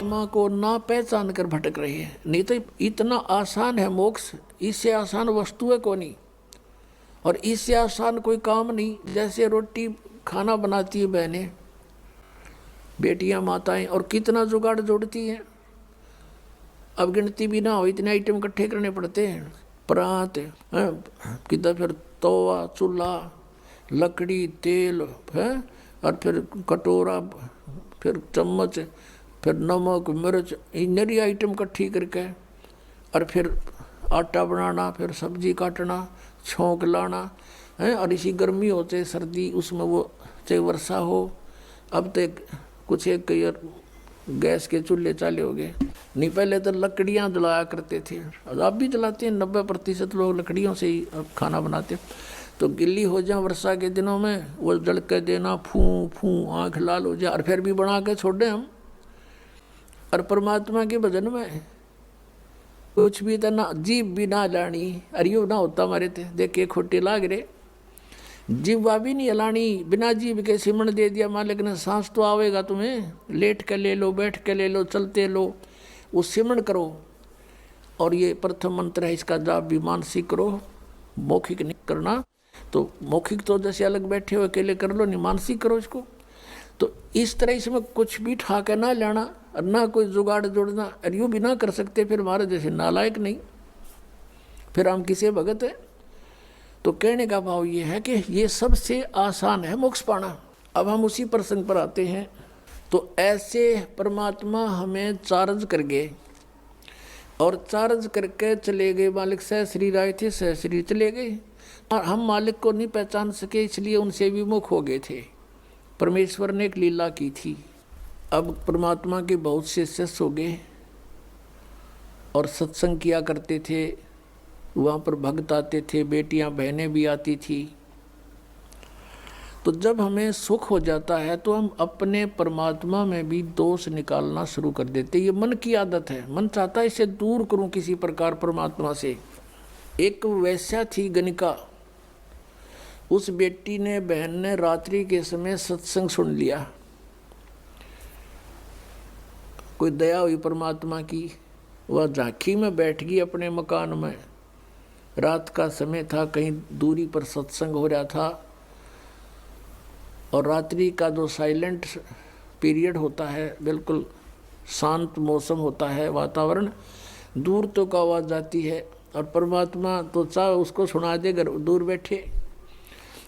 परमात्मा को ना पहचान कर भटक रहे हैं। नहीं तो इतना आसान है मोक्ष, इससे आसान वस्तु है कौन नहीं, और इससे आसान कोई काम नहीं। जैसे रोटी खाना बनाती है बहनें, बेटियां, माताएं, और कितना जुगाड़ जोड़ती हैं, अब गिनती भी ना हो, इतने आइटम इकट्ठे करने पड़ते हैं। परात किधर, फिर तवा, चूल्हा, लकड़ी, तेल है, और फिर कटोरा, फिर चम्मच, फिर नमक, मिर्च, नरी आइटम इकट्ठी करके, और फिर आटा बनाना, फिर सब्जी काटना, छोंक लाना है। और इसी गर्मी हो चाहे सर्दी, उसमें वो चाहे वर्षा हो। अब तो कुछ एक गैस के चूल्हे चाले हो गए, नहीं पहले तो लकड़ियाँ जलाया करते थे, अब भी जलाते हैं। 90% लोग लकड़ियों से ही अब खाना बनाते। तो गिल्ली हो जाए वर्षा के दिनों में, वो जल के देना, फूं फूं आँख लाल हो जाए, और फिर भी बना के छोड़े हम। और परमात्मा के भजन में कुछ भी तो ना, जीभ भी ना लानी, अरियो ना होता हमारे थे, देखे खोटे लाग रहे, जीवा भी नहीं हलानी, बिना जीभ के सिमण दे दिया मालिक ने। सांस तो आवेगा तुम्हें, लेट के ले लो, बैठ के ले लो, चलते लो, वो सिमण करो। और ये प्रथम मंत्र है, इसका जाप भी मानसिक करो, मौखिक नहीं करना। तो मौखिक तो जैसे अलग बैठे हो अकेले कर लो, नहीं मानसिक करो इसको। तो इस तरह इसमें कुछ भी ठाके ना लेना, और ना कोई जुगाड़ जोड़ना, और यूँ भी ना कर सकते फिर हमारे जैसे नालायक नहीं, फिर हम किसे भगत है। तो कहने का भाव ये है कि ये सबसे आसान है मोक्ष पाना। अब हम उसी प्रसंग पर आते हैं। तो ऐसे परमात्मा हमें चार्ज कर गए, और चार्ज करके चले गए। मालिक सहश्री आए थे, सहश्री चले गए, और हम मालिक को नहीं पहचान सके, इसलिए उनसे विमुख हो गए थे। परमेश्वर ने एक लीला की थी। अब परमात्मा के बहुत से शिष्य हो गए, और सत्संग किया करते थे, वहाँ पर भक्त आते थे, बेटियां बहनें भी आती थी। तो जब हमें सुख हो जाता है तो हम अपने परमात्मा में भी दोष निकालना शुरू कर देते। ये मन की आदत है, मन चाहता है इसे दूर करूं किसी प्रकार परमात्मा से। एक वैश्या थी गणिका, उस बेटी ने, बहन ने रात्रि के समय सत्संग सुन लिया। कोई दया हुई परमात्मा की, वह झांकी में बैठ गई अपने मकान में। रात का समय था, कहीं दूरी पर सत्संग हो रहा था, और रात्रि का जो साइलेंट पीरियड होता है, बिल्कुल शांत मौसम होता है, वातावरण, दूर तो का आवाज़ जाती है, और परमात्मा तो चाहे उसको सुना दे घर दूर बैठे।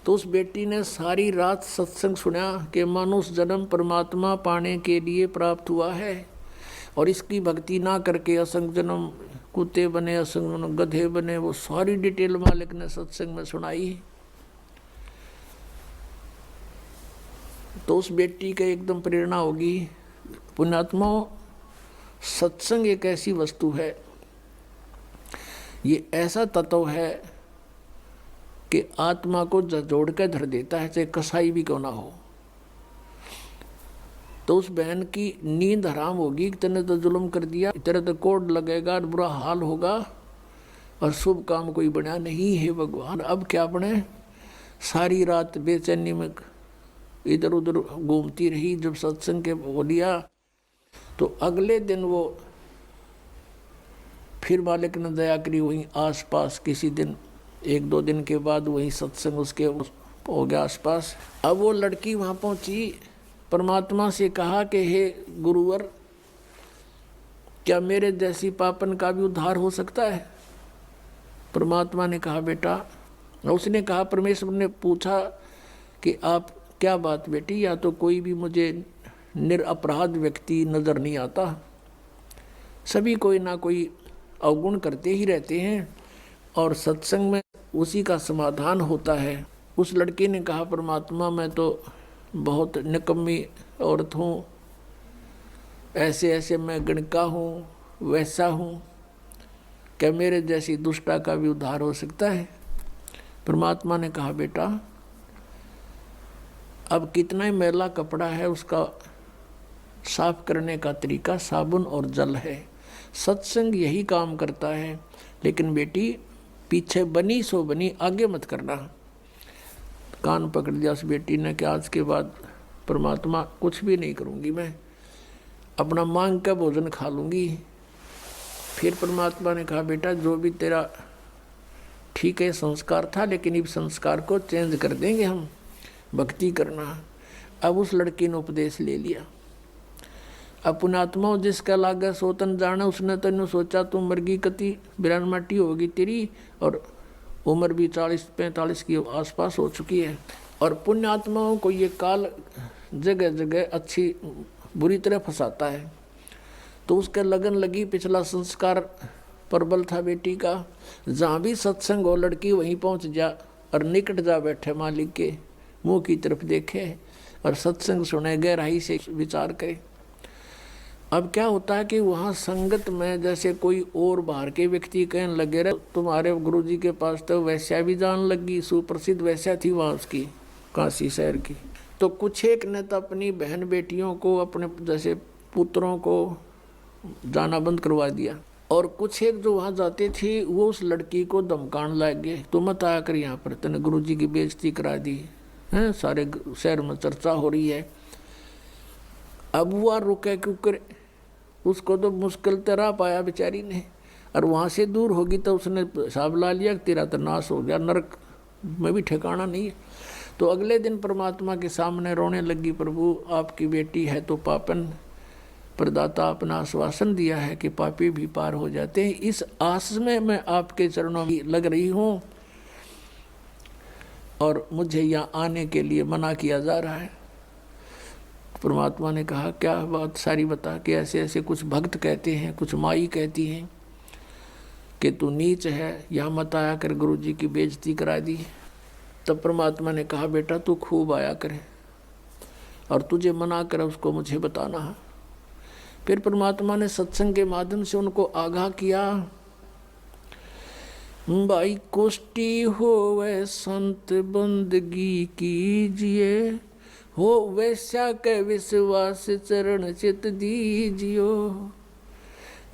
तो उस बेटी ने सारी रात सत्संग सुना कि मनुष्य जन्म परमात्मा पाने के लिए प्राप्त हुआ है, और इसकी भक्ति ना करके असंग जन्म कुत्ते बने, असंग गधे बने। वो सारी डिटेल मालिक ने सत्संग में सुनाई। तो उस बेटी का एकदम प्रेरणा होगी। पुण्यात्मा, सत्संग एक ऐसी वस्तु है, ये ऐसा तत्व है कि आत्मा को जोड़ के धर देता है, चाहे कसाई भी क्यों ना हो। तो उस बहन की नींद हराम होगी, तेने तो जुल्म कर दिया, तेरे तो कोड लगेगा, बुरा हाल होगा, और शुभ काम कोई बना नहीं है भगवान। अब क्या बने? सारी रात बेचैनी में इधर उधर घूमती रही। जब सत्संग के बोलिया तो अगले दिन वो फिर मालिक ने दया करी, वहीं आसपास किसी दिन 1-2 दिन के बाद वहीं सत्संग उसके हो गया आसपास। अब वो लड़की वहाँ पहुँची, परमात्मा से कहा कि हे गुरुवर, क्या मेरे जैसी पापन का भी उद्धार हो सकता है? परमात्मा ने कहा बेटा, उसने कहा, परमेश्वर ने पूछा कि आप क्या बात बेटी, या तो कोई भी मुझे निरपराध व्यक्ति नज़र नहीं आता, सभी कोई ना कोई अवगुण करते ही रहते हैं, और सत्संग में उसी का समाधान होता है। उस लड़के ने कहा, परमात्मा मैं तो बहुत निकम्मी औरत हूँ, ऐसे ऐसे मैं गणिका हूँ, वैसा हूँ, क्या मेरे जैसी दुष्टा का भी उद्धार हो सकता है? परमात्मा ने कहा बेटा, अब कितना ही मैला कपड़ा है, उसका साफ करने का तरीका साबुन और जल है। सत्संग यही काम करता है। लेकिन बेटी, पीछे बनी सो बनी, आगे मत करना। कान पकड़ लिया उस बेटी ने कि आज के बाद परमात्मा कुछ भी नहीं करूँगी मैं, अपना मांग का भोजन खा लूँगी। फिर परमात्मा ने कहा बेटा जो भी तेरा ठीक है संस्कार था, लेकिन इस संस्कार को चेंज कर देंगे हम, भक्ति करना। अब उस लड़की ने उपदेश ले लिया। अब पुणात्मा जिसका लागा सोतन जाना, उसने तेन सोचा तू मरगी कति बिरान माटी होगी तेरी, और उम्र भी 40-45 के आसपास हो चुकी है। और पुण्यात्माओं को ये काल जगह जगह अच्छी बुरी तरह फंसाता है। तो उसके लगन लगी, पिछला संस्कार प्रबल था बेटी का, जहाँ भी सत्संग हो लड़की वहीं पहुँच जा और निकट जा बैठे, मालिक के मुँह की तरफ देखे और सत्संग सुने, गहराई से विचार करे। अब क्या होता है कि वहाँ संगत में जैसे कोई और बाहर के व्यक्ति कहने लगे रहे तुम्हारे गुरुजी के पास तो वैश्या भी जान लगी, सुप्रसिद्ध वैश्या थी वहाँ उसकी, काशी शहर की। तो कुछ एक ने तो अपनी बहन बेटियों को, अपने जैसे पुत्रों को जाना बंद करवा दिया, और कुछ एक जो वहाँ जाते थे वो उस लड़की को धमकाने लग गए, तो मत आया कर यहाँ पर, तूने गुरुजी की बेइज्जती करा दी है, सारे शहर में चर्चा हो रही है। अब वो रुके क्योंकि उसको तो मुश्किल तरह पाया बेचारी ने, और वहाँ से दूर होगी तो उसने हिसाब ला लिया कि तेरा तो नाश हो गया, नरक में भी ठिकाना नहीं है। तो अगले दिन परमात्मा के सामने रोने लगी, प्रभु आपकी बेटी है तो पापन, प्रदाता अपना आश्वासन दिया है कि पापी भी पार हो जाते हैं, इस आस में मैं आपके चरणों में लग रही हूँ और मुझे यहाँ आने के लिए मना किया जा रहा है। परमात्मा ने कहा क्या बात सारी बता, कि ऐसे ऐसे कुछ भक्त कहते हैं, कुछ माई कहती हैं कि तू नीच है, यहाँ मत आया कर, गुरुजी की बेइज्जती करा दी। तब परमात्मा ने कहा बेटा तू खूब आया करे, और तुझे मना कर उसको मुझे बताना है। फिर परमात्मा ने सत्संग के माध्यम से उनको आगाह किया, भाई कोष्टी हो वह संत बंदगी कीजिए, हो वैश्या के विश्वास चरण चित दीजियो।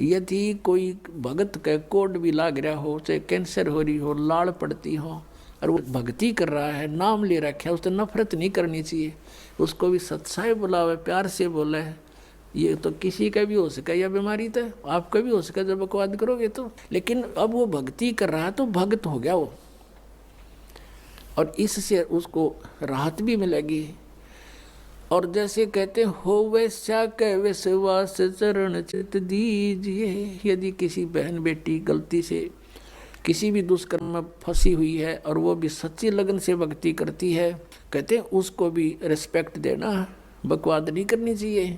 यदि कोई भगत के कोड भी लाग रहा हो, चाहे कैंसर हो रही हो, लाड़ पड़ती हो, और वो भक्ति कर रहा है, नाम ले रखा है, उससे नफरत नहीं करनी चाहिए, उसको भी सत्साई बुलावे, प्यार से बोले। ये तो किसी का भी हो सके, यह बीमारी तो आपका भी हो सके जब बकवाद करोगे तो। लेकिन अब वो भक्ति कर रहा है तो भक्त हो गया वो, और इससे उसको राहत भी मिलेगी। और जैसे कहते हो वैश्या के विश्वास चरण चित दीजिए, यदि किसी बहन बेटी गलती से किसी भी दुष्कर्म में फंसी हुई है और वो भी सच्ची लगन से भक्ति करती है, कहते हैं उसको भी रिस्पेक्ट देना, बकवाद नहीं करनी चाहिए।